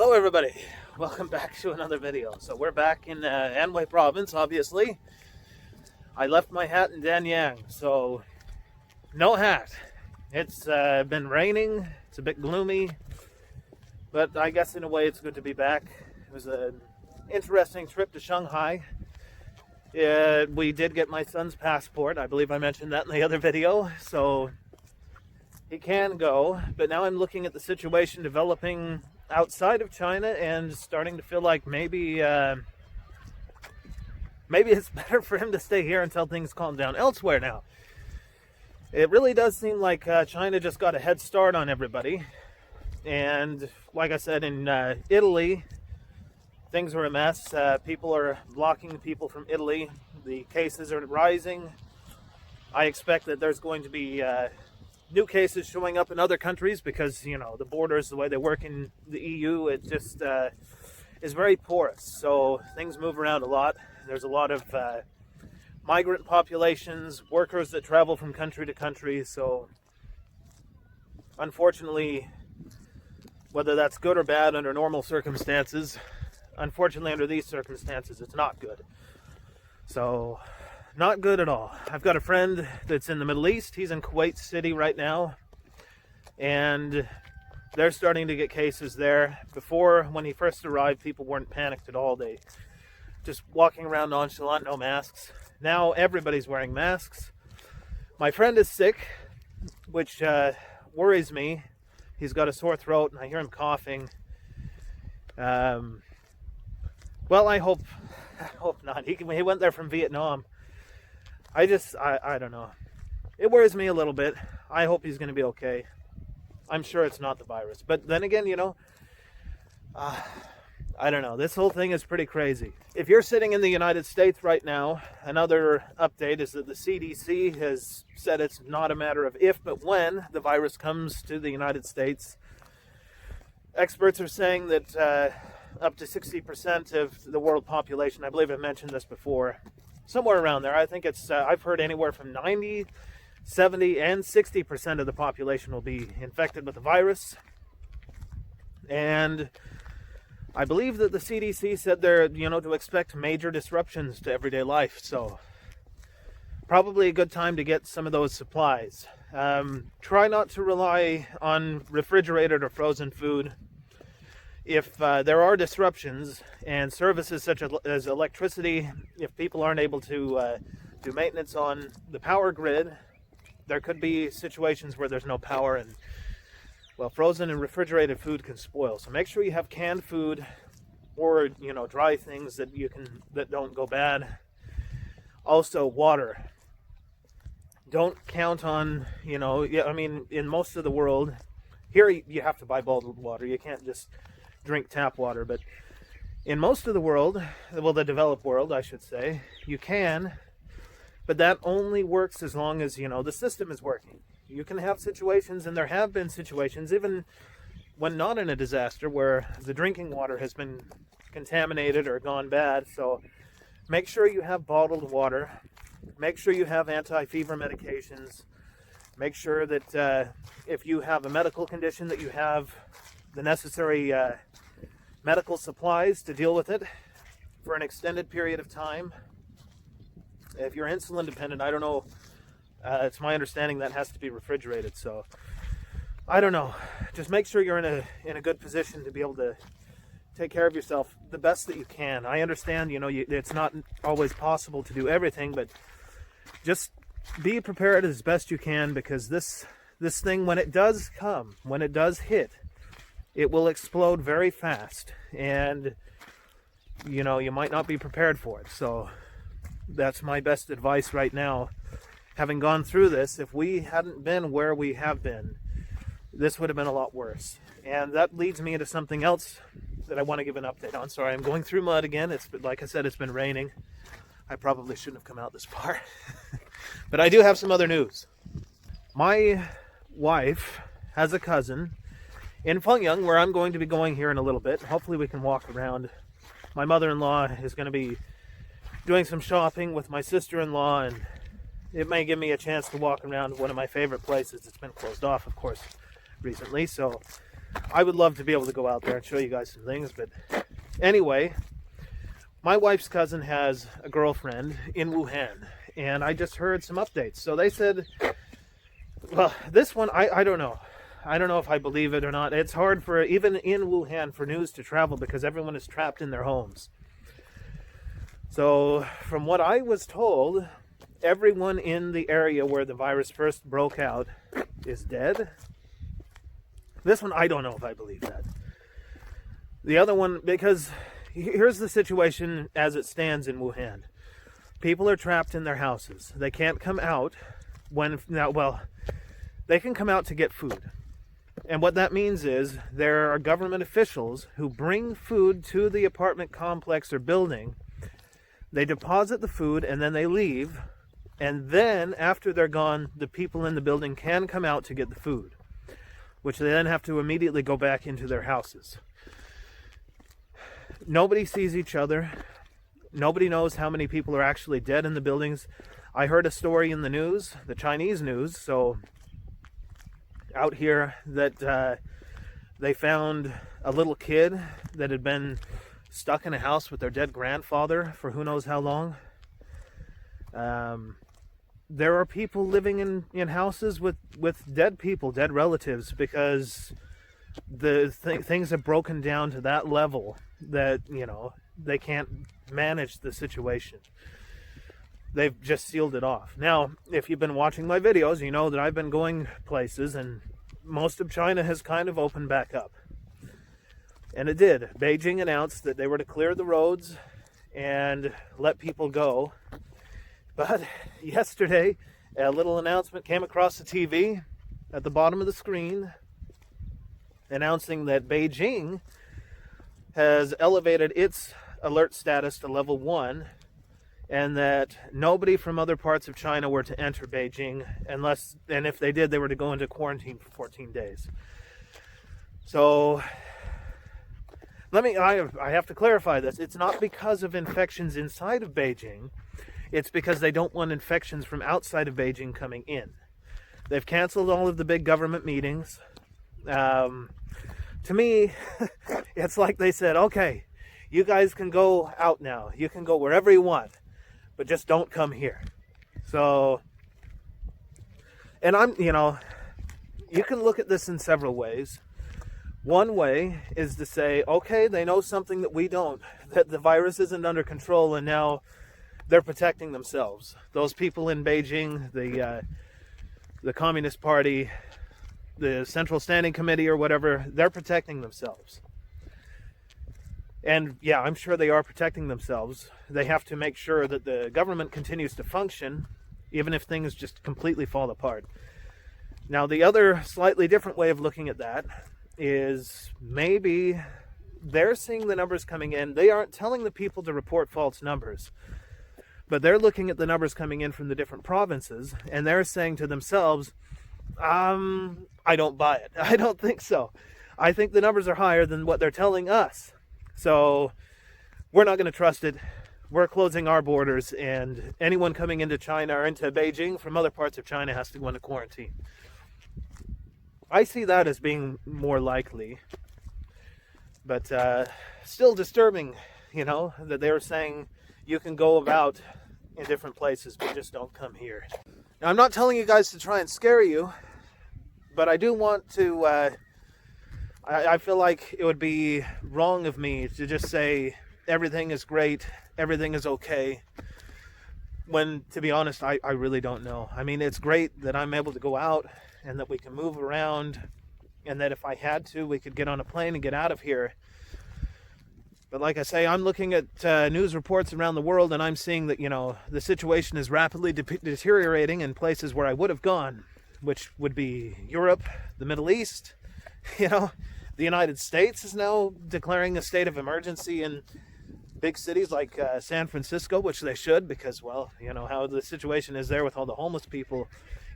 Hello everybody, welcome back to another video. So we're back in Anhui province, obviously. I left my hat in FengYang, so no hat. It's been raining, it's a bit gloomy, but I guess in a way it's good to be back. It was an interesting trip to Shanghai. We did get my son's passport, I believe I mentioned that in the other video, so he can go, but now I'm looking at the situation developing outside of China and starting to feel like maybe it's better for him to stay here until things calm down elsewhere now. It really does seem like China just got a head start on everybody. And like I said, in Italy, things are a mess. People are blocking people from Italy. The cases are rising. I expect that there's going to be new cases showing up in other countries because, you know, the borders, the way they work in the EU, it just is very porous. So things move around a lot. There's a lot of migrant populations, workers that travel from country to country. So unfortunately, whether that's good or bad under normal circumstances, unfortunately under these circumstances, it's not good. So not good at all. I've got a friend that's in the Middle East. He's in Kuwait City right now. And they're starting to get cases there. Before, when he first arrived, people weren't panicked at all. They just walking around nonchalant, no masks. Now everybody's wearing masks. My friend is sick, which worries me. He's got a sore throat and I hear him coughing. Well, I hope not. He went there from Vietnam. I don't know. It worries me a little bit. I hope he's going to be okay. I'm sure it's not the virus. But then again, you know, I don't know. This whole thing is pretty crazy. If you're sitting in the United States right now, another update is that the CDC has said it's not a matter of if, but when the virus comes to the United States. Experts are saying that up to 60% of the world population, I believe I mentioned this before, somewhere around there. I think it's, I've heard anywhere from 90, 70, and 60% of the population will be infected with the virus. And I believe that the CDC said they're, to expect major disruptions to everyday life. So probably a good time to get some of those supplies. Try not to rely on refrigerated or frozen food. If there are disruptions and services such as electricity, if people aren't able to do maintenance on the power grid, there could be situations where there's no power and, well, frozen and refrigerated food can spoil. So make sure you have canned food or, dry things that don't go bad. Also, water. Don't count on, in most of the world, here you have to buy bottled water. You can't just drink tap water, but in most of the world, well, the developed world, I should say, you can, but that only works as long as, the system is working. You can have situations, and there have been situations, even when not in a disaster, where the drinking water has been contaminated or gone bad. So make sure you have bottled water. Make sure you have anti-fever medications. Make sure that if you have a medical condition, that you have the necessary medical supplies to deal with it for an extended period of time. If you're insulin dependent, I don't know, it's my understanding that has to be refrigerated. So I don't know. Just make sure you're in a good position to be able to take care of yourself the best that you can. I understand, it's not always possible to do everything, but just be prepared as best you can, because this thing, when it does come, when it does hit, it will explode very fast, and you might not be prepared for it. So that's my best advice right now. Having gone through this, if we hadn't been where we have been, this would have been a lot worse. And that leads me into something else that I want to give an update on. Sorry, I'm going through mud again. Like I said, it's been raining. I probably shouldn't have come out this far. But I do have some other news. My wife has a cousin in FengYang, where I'm going to be going here in a little bit. Hopefully we can walk around. My mother-in-law is going to be doing some shopping with my sister-in-law, and it may give me a chance to walk around one of my favorite places. It's been closed off, of course, recently. So I would love to be able to go out there and show you guys some things. But anyway, my wife's cousin has a girlfriend in Wuhan, and I just heard some updates. So they said, well, this one, I don't know. I don't know if I believe it or not. It's hard for, even in Wuhan, for news to travel because everyone is trapped in their homes. So from what I was told, everyone in the area where the virus first broke out is dead. This one, I don't know if I believe that. The other one, because here's the situation as it stands in Wuhan. People are trapped in their houses. They can't come out they can come out to get food. And what that means is there are government officials who bring food to the apartment complex or building. They deposit the food and then they leave. And then after they're gone, the people in the building can come out to get the food, which they then have to immediately go back into their houses. Nobody sees each other. Nobody knows how many people are actually dead in the buildings. I heard a story in the news, the Chinese news, so out here, that they found a little kid that had been stuck in a house with their dead grandfather for who knows how long. There are people living in houses with dead people, dead relatives, because the things have broken down to that level that, they can't manage the situation. They've just sealed it off. Now, if you've been watching my videos, you know that I've been going places, and most of China has kind of opened back up. And it did. Beijing announced that they were to clear the roads and let people go. But yesterday, a little announcement came across the TV at the bottom of the screen announcing that Beijing has elevated its alert status to level 1, and that nobody from other parts of China were to enter Beijing and if they did, they were to go into quarantine for 14 days. So I have to clarify this. It's not because of infections inside of Beijing. It's because they don't want infections from outside of Beijing coming in. They've canceled all of the big government meetings. To me, it's like they said, okay, you guys can go out now. You can go wherever you want, but just don't come here. So, and you can look at this in several ways. One way is to say, okay, they know something that we don't, that the virus isn't under control, and now they're protecting themselves. Those people in Beijing, the Communist Party, the Central Standing Committee or whatever, they're protecting themselves. And yeah, I'm sure they are protecting themselves. They have to make sure that the government continues to function, even if things just completely fall apart. Now, the other slightly different way of looking at that is maybe they're seeing the numbers coming in. They aren't telling the people to report false numbers, but they're looking at the numbers coming in from the different provinces, and they're saying to themselves, I don't buy it. I don't think so. I think the numbers are higher than what they're telling us. So we're not going to trust it. We're closing our borders, and anyone coming into China or into Beijing from other parts of China has to go into quarantine. I see that as being more likely, but still disturbing, that they were saying you can go about in different places, but just don't come here. Now, I'm not telling you guys to try and scare you, but I do want to, I feel like it would be wrong of me to just say everything is great, everything is okay, when, to be honest, I really don't know. I mean, it's great that I'm able to go out and that we can move around, and that if I had to, we could get on a plane and get out of here. But like I say, I'm looking at news reports around the world, and I'm seeing that, the situation is rapidly deteriorating in places where I would have gone, which would be Europe, the Middle East. The United States is now declaring a state of emergency in big cities like San Francisco, which they should, because, well, how the situation is there with all the homeless people.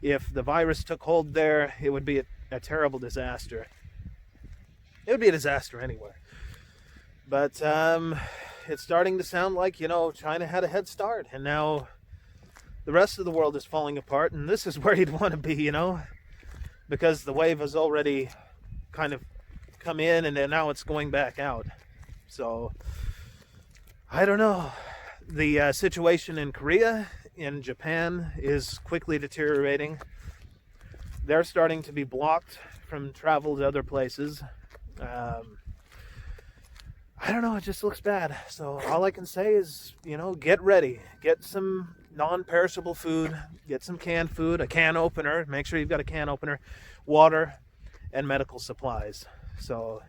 If the virus took hold there, it would be a terrible disaster. It would be a disaster anywhere. But it's starting to sound like, China had a head start, and now the rest of the world is falling apart, and this is where you'd want to be, because the wave has already kind of come in and then now it's going back out. So I don't know. The situation in Korea, in Japan, is quickly deteriorating. They're starting to be blocked from travel to other places. I don't know, it just looks bad. So all I can say is, get ready. Get some non-perishable food. Get some canned food, a can opener. Make sure you've got a can opener, water, and medical supplies. So,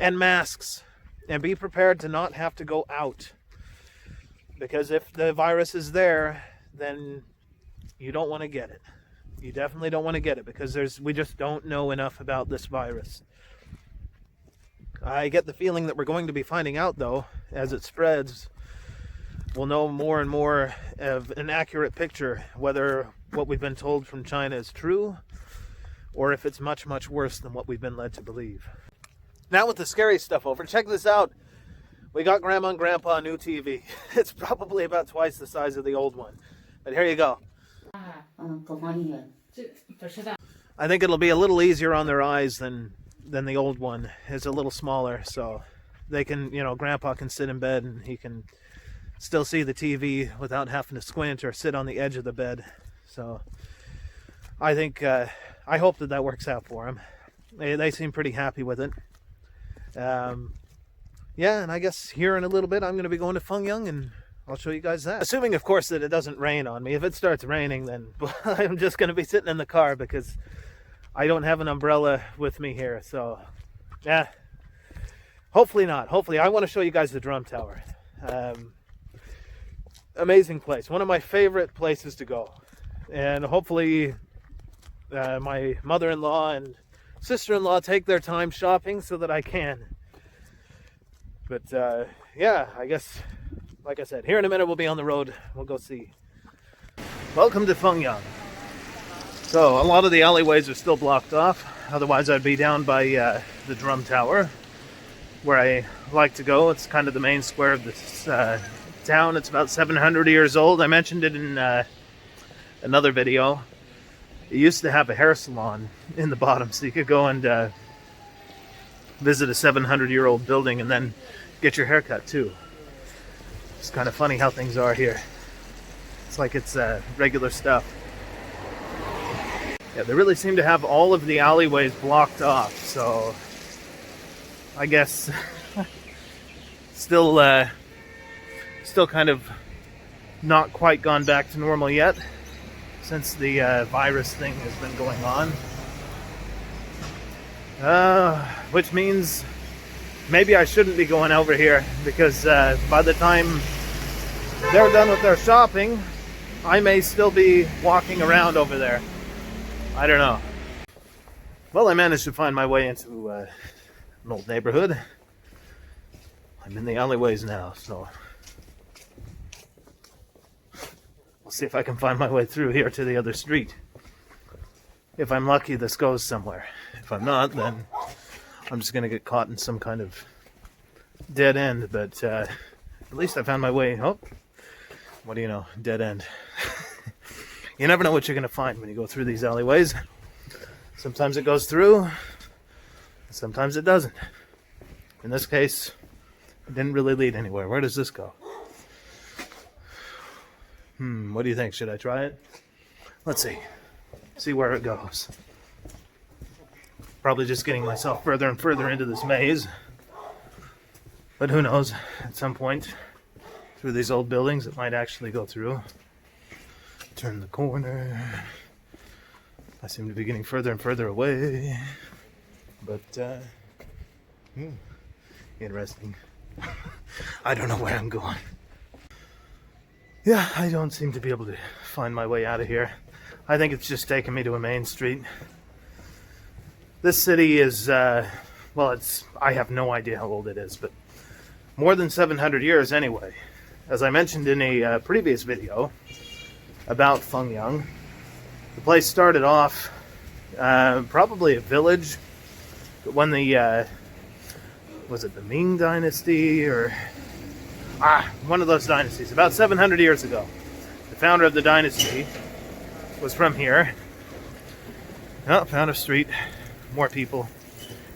and masks. And be prepared to not have to go out. Because if the virus is there, then you don't want to get it. You definitely don't want to get it because we just don't know enough about this virus. I get the feeling that we're going to be finding out, though, as it spreads. We'll know more and more of an accurate picture, whether what we've been told from China is true, or if it's much, much worse than what we've been led to believe. Now with the scary stuff over, check this out. We got Grandma and Grandpa a new TV. It's probably about twice the size of the old one. But here you go. I think it'll be a little easier on their eyes than the old one. It's a little smaller, so they can, Grandpa can sit in bed and he can still see the TV without having to squint or sit on the edge of the bed. So I think, I hope that works out for them. They seem pretty happy with it. Yeah, and I guess here in a little bit I'm going to be going to FengYang and I'll show you guys that. Assuming, of course, that it doesn't rain on me. If it starts raining, then I'm just going to be sitting in the car because I don't have an umbrella with me here. So, yeah, hopefully not. Hopefully, I want to show you guys the drum tower. Amazing place. One of my favorite places to go. And hopefully my mother-in-law and sister-in-law take their time shopping so that I can. But, yeah, I guess, like I said, here in a minute we'll be on the road. We'll go see. Welcome to FengYang. So, a lot of the alleyways are still blocked off. Otherwise, I'd be down by the drum tower, where I like to go. It's kind of the main square of this town. It's about 700 years old. I mentioned it in another video. It used to have a hair salon in the bottom, so you could go and visit a 700-year-old building and then get your hair cut too. It's kind of funny how things are here. It's like it's regular stuff. Yeah, they really seem to have all of the alleyways blocked off, so I guess still kind of not quite gone back to normal yet since the virus thing has been going on. Which means maybe I shouldn't be going over here because by the time they're done with their shopping, I may still be walking around over there. I don't know. Well, I managed to find my way into an old neighborhood. I'm in the alleyways now, so we'll see if I can find my way through here to the other street. If I'm lucky, this goes somewhere. If I'm not, then I'm just going to get caught in some kind of dead end. But at least I found my way. Oh, what do you know? Dead end. You never know what you're going to find when you go through these alleyways. Sometimes it goes through, sometimes it doesn't. In this case, it didn't really lead anywhere. Where does this go? What do you think? Should I try it? Let's see. See where it goes. Probably just getting myself further and further into this maze. But who knows? At some point, through these old buildings, it might actually go through. Turn the corner. I seem to be getting further and further away. But, interesting. I don't know where I'm going. Yeah, I don't seem to be able to find my way out of here. I think it's just taking me to a main street. This city is, I have no idea how old it is, but more than 700 years anyway. As I mentioned in a previous video about FengYang, the place started off probably a village, but when the, was it the Ming Dynasty or, one of those dynasties, about 700 years ago. The founder of the dynasty was from here. Oh, found a street, more people.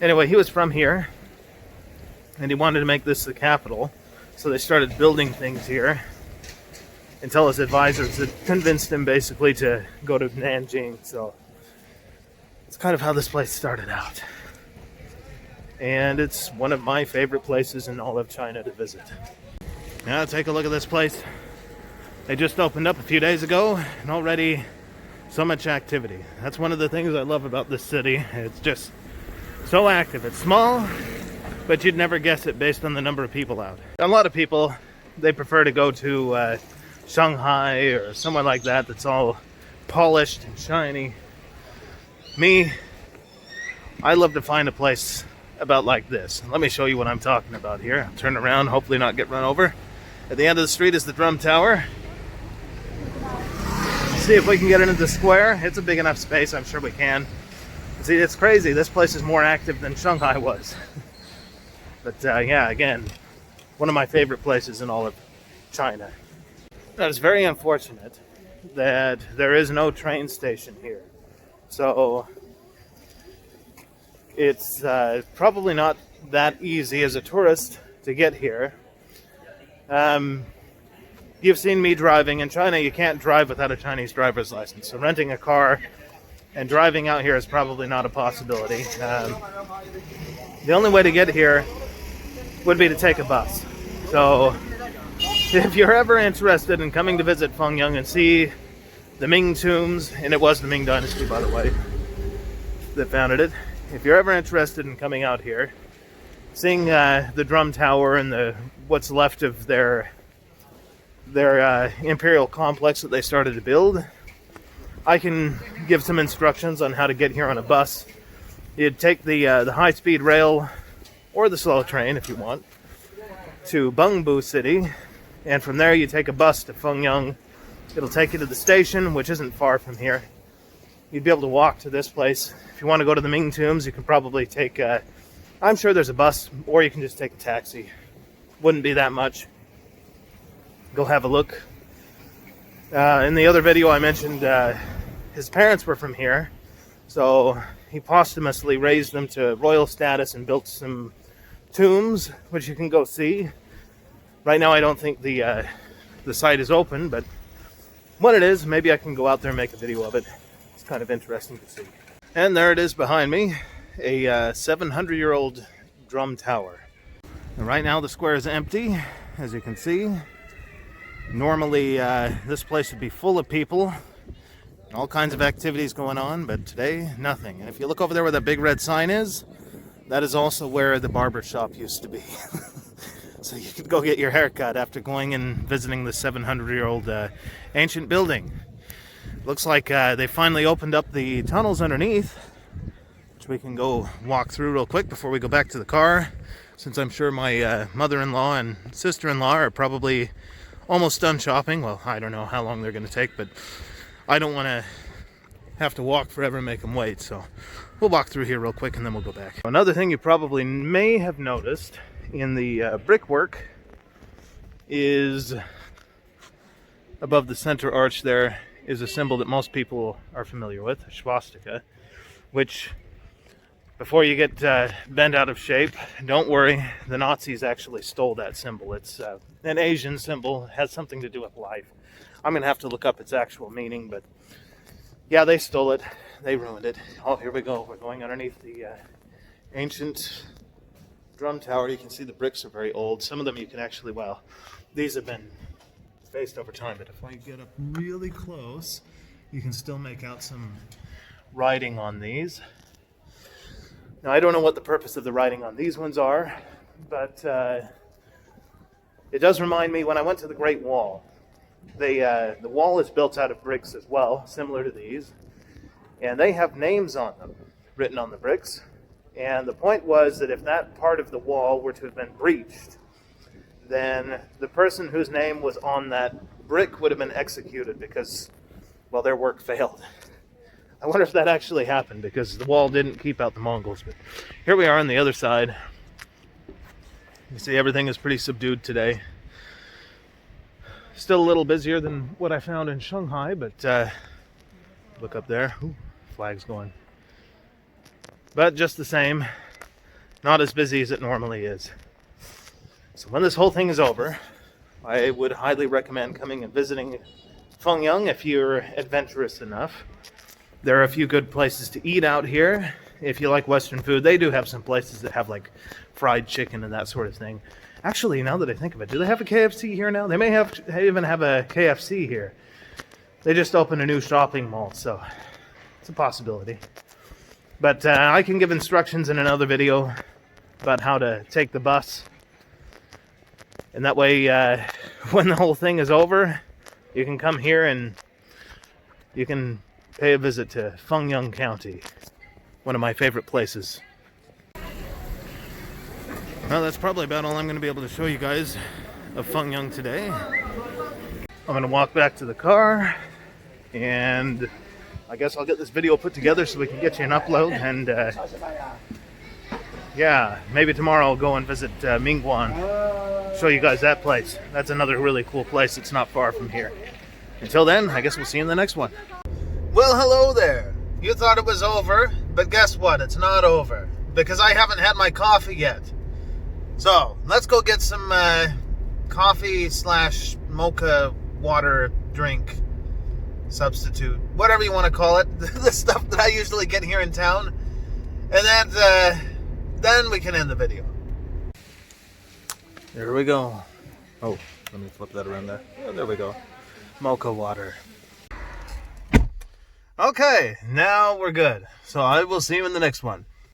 Anyway, he was from here, and he wanted to make this the capital, so they started building things here until his advisors had convinced him basically to go to Nanjing. So it's kind of how this place started out. And it's one of my favorite places in all of China to visit. Now take a look at this place. They just opened up a few days ago, and already so much activity. That's one of the things I love about this city. It's just so active. It's small, but you'd never guess it based on the number of people out. A lot of people, they prefer to go to Shanghai or somewhere like that that's all polished and shiny. Me, I love to find a place about like this. Let me show you what I'm talking about here. I'll turn around, hopefully not get run over. At the end of the street is the Drum Tower. See if we can get into the square. It's a big enough space, I'm sure we can. See, it's crazy. This place is more active than Shanghai was. But yeah, again, one of my favorite places in all of China. Now, it's very unfortunate that there is no train station here. So it's probably not that easy as a tourist to get here. You've seen me driving. In China, you can't drive without a Chinese driver's license. So renting a car and driving out here is probably not a possibility. The only way to get here would be to take a bus. So if you're ever interested in coming to visit FengYang and see the Ming tombs, and it was the Ming Dynasty, by the way, that founded it. If you're ever interested in coming out here, seeing the Drum Tower and what's left of their imperial complex that they started to build, I can give some instructions on how to get here on a bus. You'd take the high-speed rail or the slow train if you want to Bengbu City, and from there you take a bus to FengYang. It'll take you to the station, which isn't far from here. You'd be able to walk to this place. If you want to go to the Ming tombs, you can probably take I'm sure there's a bus, or you can just take a taxi. Wouldn't be that much. Go have a look. In the other video I mentioned his parents were from here, so he posthumously raised them to royal status and built some tombs, which you can go see. Right now I don't think the site is open, but when it is, maybe I can go out there and make a video of it. It's kind of interesting to see. And there it is behind me, a 700-year-old drum tower. And right now the square is empty, as you can see. Normally this place would be full of people, all kinds of activities going on, but today nothing. And if you look over there where that big red sign is, that is also where the barber shop used to be. So you could go get your hair cut after going and visiting the 700-year-old ancient building. Looks like they finally opened up the tunnels underneath, which we can go walk through real quick before we go back to the car, since I'm sure my mother-in-law and sister-in-law are probably almost done shopping. Well, I don't know how long they're going to take, but I don't want to have to walk forever and make them wait, so we'll walk through here real quick and then we'll go back. Another thing you probably may have noticed in the brickwork is above the center arch there is a symbol that most people are familiar with, a swastika, which, before you get bent out of shape, don't worry, the Nazis actually stole that symbol. It's an Asian symbol, it has something to do with life. I'm going to have to look up its actual meaning, but yeah, they stole it. They ruined it. Oh, here we go. We're going underneath the ancient drum tower. You can see the bricks are very old. Some of them you can actually, well, these have been spaced over time, but if I get up really close, you can still make out some writing on these. Now, I don't know what the purpose of the writing on these ones are, but it does remind me when I went to the Great Wall. The wall is built out of bricks as well, similar to these, and they have names on them, written on the bricks. And the point was that if that part of the wall were to have been breached, then the person whose name was on that brick would have been executed because, well, their work failed. I wonder if that actually happened, because the wall didn't keep out the Mongols. But here we are on the other side. You see everything is pretty subdued today. Still a little busier than what I found in Shanghai, but look up there. Ooh, flag's going. But just the same, not as busy as it normally is. So when this whole thing is over, I would highly recommend coming and visiting FengYang if you're adventurous enough. There are a few good places to eat out here. If you like Western food, they do have some places that have like fried chicken and that sort of thing. Actually, now that I think of it, do they have a KFC here now? They may even have a KFC here. They just opened a new shopping mall, so it's a possibility. But I can give instructions in another video about how to take the bus. And that way, when the whole thing is over, you can come here and you can pay a visit to FengYang County, one of my favorite places. Well, that's probably about all I'm going to be able to show you guys of FengYang today. I'm going to walk back to the car, and I guess I'll get this video put together so we can get you an upload, and yeah, maybe tomorrow I'll go and visit Mingguan, show you guys that place. That's another really cool place. It's not far from here. Until then, I guess we'll see you in the next one. Well, hello there. You thought it was over, but guess what? It's not over, because I haven't had my coffee yet. So, let's go get some coffee / mocha water drink substitute, whatever you want to call it, the stuff that I usually get here in town, and then we can end the video. There we go. Oh, let me flip that around there. Oh, there we go. Mocha water. Okay, now we're good. So I will see you in the next one.